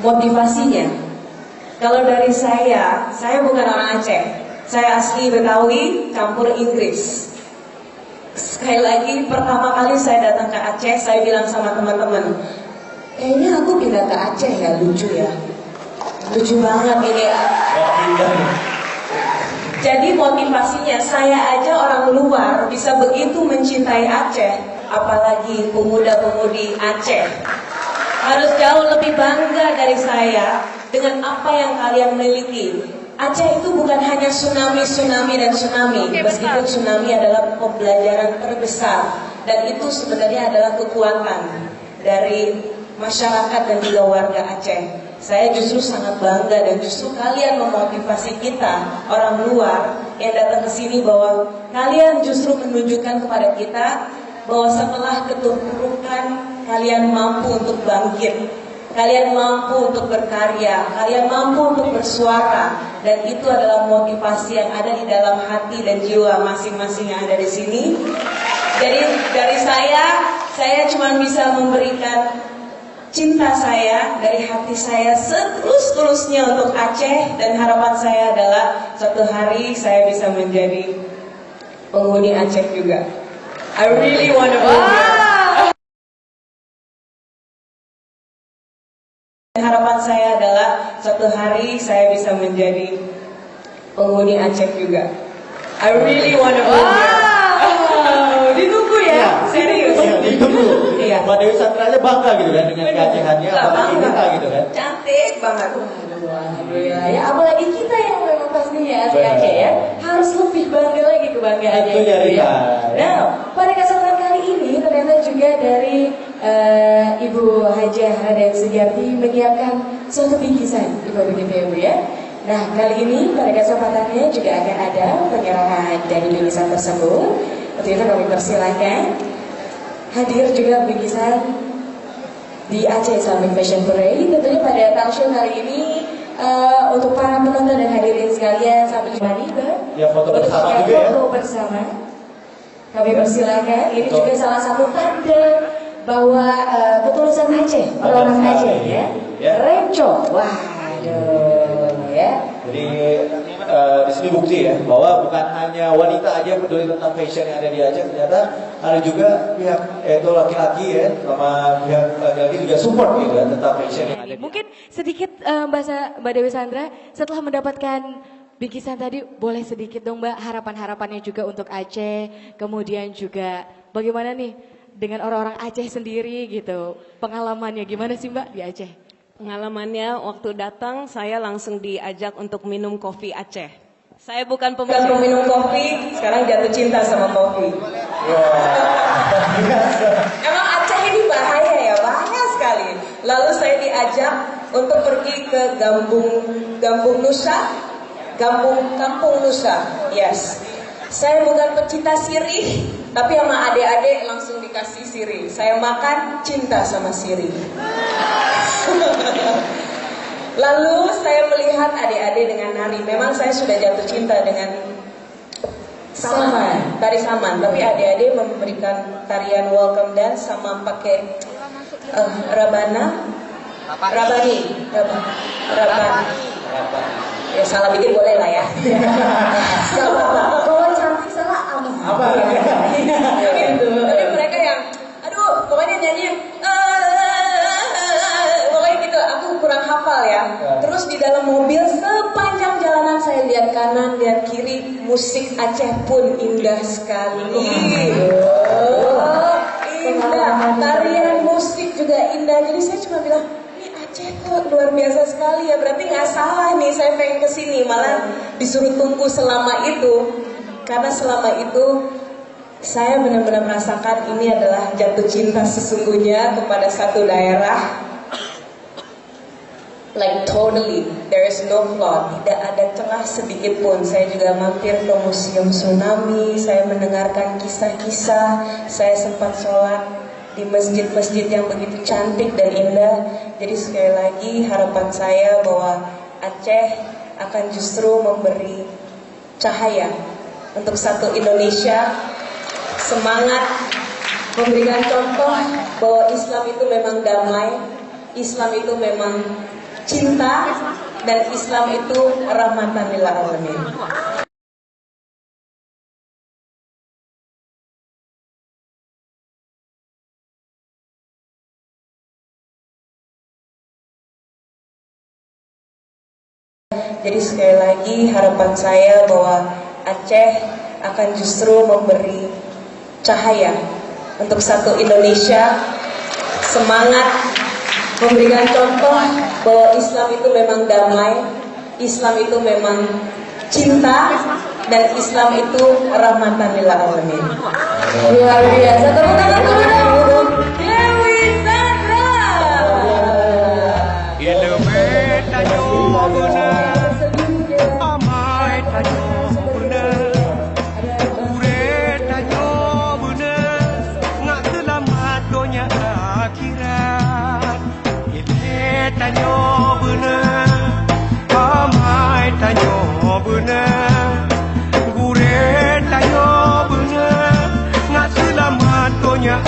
motivasinya. Kalau dari saya bukan orang Aceh. Saya asli Betawi campur Inggris. Sekali lagi, pertama kali saya datang ke Aceh, saya bilang sama teman-teman, kayaknya aku pindah ke Aceh ya, lucu ya. Lucu banget ini ya. Jadi motivasinya, saya aja orang luar bisa begitu mencintai Aceh, apalagi pemuda-pemudi Aceh. Harus jauh lebih bangga dari saya dengan apa yang kalian miliki. Aceh itu bukan hanya tsunami dan tsunami. Meskipun tsunami adalah pembelajaran terbesar, dan itu sebenarnya adalah kekuatan dari masyarakat dan juga warga Aceh. Saya justru sangat bangga dan justru kalian memotivasi kita orang luar yang datang ke sini, bahwa kalian justru menunjukkan kepada kita bahwa setelah keterpurukan kalian mampu untuk bangkit, kalian mampu untuk berkarya, kalian mampu untuk bersuara, dan itu adalah motivasi yang ada di dalam hati dan jiwa masing-masing yang ada di sini. Jadi dari saya cuma bisa memberikan cinta saya dari hati saya setulus-tulusnya untuk Aceh, dan harapan saya adalah suatu hari saya bisa menjadi penghuni Aceh juga. I really want to go there. Harapan saya adalah suatu hari saya bisa menjadi penghuni Aceh juga. I really want to go there. Ditunggu ya, serius. Ditunggu. Iya. Mbak Dewi Sandra aja bangga gitu kan dengan keacehannya, apalagi kita gitu kan. Cantik banget. Alhamdulillah ya, apalagi kita yang memang pastinya asli Aceh ya, harus lebih bangga lagi kebanggaannya. Itu jadi ya. Nah, pada kesempatan kali ini ternyata juga dari Ibu Hajah Raden Sugiarti menyiapkan suatu bingkisan, Ibu begitu ya Bu ya. Nah, kali ini pada kesempatannya juga akan ada penyerahan dari bingkisan tersebut. Untuk itu kami persilahkan hadir juga bingkisan di Aceh Islamic Fashion Parade. Tentunya pada talk show kali ini untuk para penonton dan hadirin sekalian sampai jumpa ya, foto bersama juga ya. Foto bersama. Kami persilahkan. Ini juga salah satu tanda bahwa ketulusan Aceh, orang-orang Aceh ya. Renco. Waduh ya. Jadi di sini bukti ya bahwa bukan hanya wanita aja peduli tentang fashion yang ada di Aceh, ternyata ada juga pihak itu laki-laki ya, sama pihak laki-laki juga support gitu kan tentang fashion yang ada. Mungkin sedikit Mbak Dewi Sandra setelah mendapatkan bingkisan tadi, boleh sedikit dong Mbak harapan-harapannya juga untuk Aceh, kemudian juga bagaimana nih dengan orang-orang Aceh sendiri gitu, pengalamannya gimana sih Mbak di Aceh? Pengalamannya waktu datang saya langsung diajak untuk minum kopi Aceh. Saya bukan peminum kopi, sekarang jatuh cinta sama kopi. Emang Aceh ini bahaya ya, bahaya sekali. Lalu saya diajak untuk pergi ke Kampung Nusa. Yes. Saya bukan pecinta sirih, tapi sama adik-adik langsung dikasih sirih. Saya makan cinta sama sirih. Lalu saya melihat adik-adik dengan nari. Memang saya sudah jatuh cinta dengan tari saman. Tapi adik-adik memberikan tarian welcome dance sama pakai rabani. Ya salah dikit boleh lah ya. Kalau cantik salah apa? Gitu. Tapi mereka yang, aduh, pokoknya nyanyi, pokoknya gitu. Aku kurang hafal ya. Terus di dalam mobil sepanjang jalanan saya lihat kanan, lihat kiri, musik Aceh pun indah sekali. Indah. Tarian musik juga indah. Jadi saya cuma bilang, Aceh kok luar biasa sekali ya, berarti nggak salah nih saya pengen kesini, malah disuruh tunggu selama itu, karena selama itu saya benar-benar merasakan ini adalah jatuh cinta sesungguhnya kepada satu daerah, like totally, there is no flaw, tidak ada celah sedikit pun. Saya juga mampir ke Museum Tsunami, saya mendengarkan kisah-kisah, saya sempat sholat di masjid-masjid yang begitu cantik dan indah. Jadi sekali lagi harapan saya bahwa Aceh akan justru memberi cahaya untuk satu Indonesia, semangat memberikan contoh bahwa Islam itu memang damai, Islam itu memang cinta, dan Islam itu rahmatan lil alamin. Jadi sekali lagi harapan saya bahwa Aceh akan justru memberi cahaya untuk satu Indonesia, semangat memberikan contoh bahwa Islam itu memang damai, Islam itu memang cinta, dan Islam itu rahmatan lil alamin. Luar biasa, tepuk tangan dulu dong. Dewi Sandra. Gure tanyo bener, ngat selamat donya